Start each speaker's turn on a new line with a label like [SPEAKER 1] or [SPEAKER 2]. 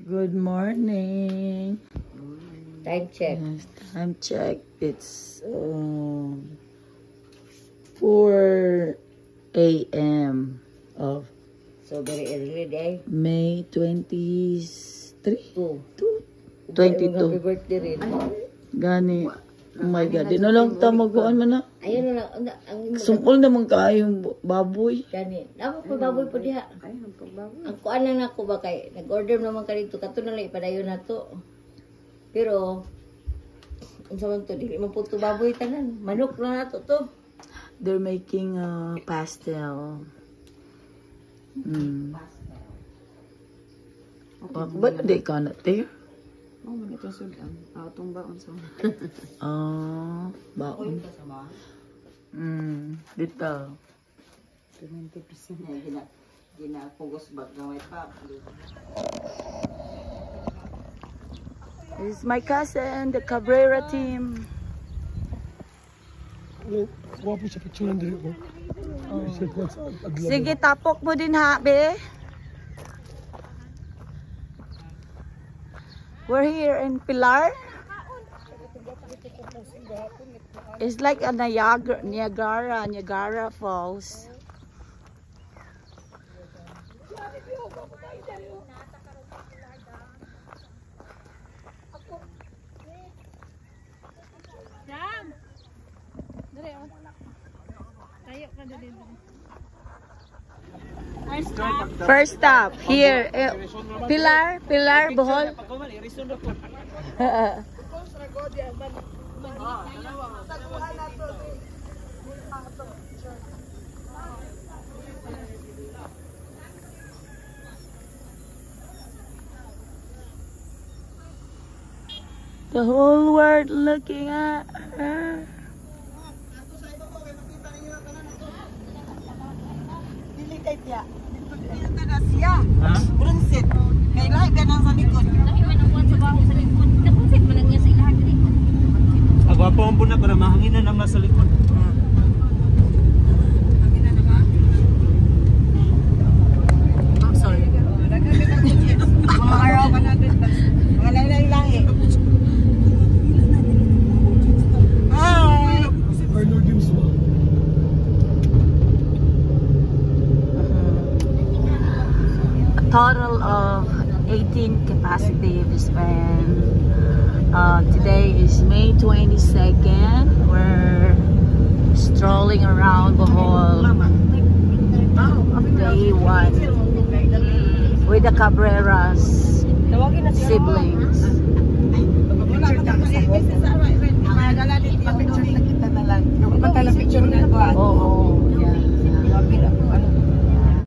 [SPEAKER 1] Good morning.
[SPEAKER 2] Time check.
[SPEAKER 1] Yes, time check. It's 4 a.m. of
[SPEAKER 2] So very early day.
[SPEAKER 1] May 23?
[SPEAKER 2] 2.
[SPEAKER 1] 22.
[SPEAKER 2] Happy birthday rin.
[SPEAKER 1] Gani. Oh my God. Di na lang tamaguan mo na.
[SPEAKER 2] Ayun na lang.
[SPEAKER 1] Sungkol naman kayong baboy.
[SPEAKER 2] Gani. Naman po baboy po diha. Ang kuan lang ako ba kay nag-order naman ka dito. Kato na lang ipadayon na to. Pero ang saman to, dili man po to baboy tanan. Manok na nato to.
[SPEAKER 1] They're making pastel. Ba't di ka na te?
[SPEAKER 3] Oh, manito sudan. Atong baon sa.
[SPEAKER 1] Baon. Dito.
[SPEAKER 3] 20%.
[SPEAKER 2] Ginapugos ba gamay pa.
[SPEAKER 1] This is my cousin, the Cabrera team.
[SPEAKER 4] Wapo sa picture din ko.
[SPEAKER 1] Sige, tapok mo din ha, be. We're here in Pilar. It's like a Niagara Falls. First stop here, Pilar, Bohol. The whole world looking at her.
[SPEAKER 3] Brunsit. Kay lahi ganang sa likod.
[SPEAKER 5] Lahi man ang buwan sa baho sa likod. Napunsit man lang niya sa ilahan diri.
[SPEAKER 4] Agwapo ang puna para mahanginan ang nasa likod.
[SPEAKER 3] Sorry. Mga araw ka na din. Mga lahi-lahi. Hi!
[SPEAKER 4] Arnold Dimswa.
[SPEAKER 1] A total of 18 capacity of this van. Today is May 22nd. We're strolling around Bohol. Day 1 with the Cabreras.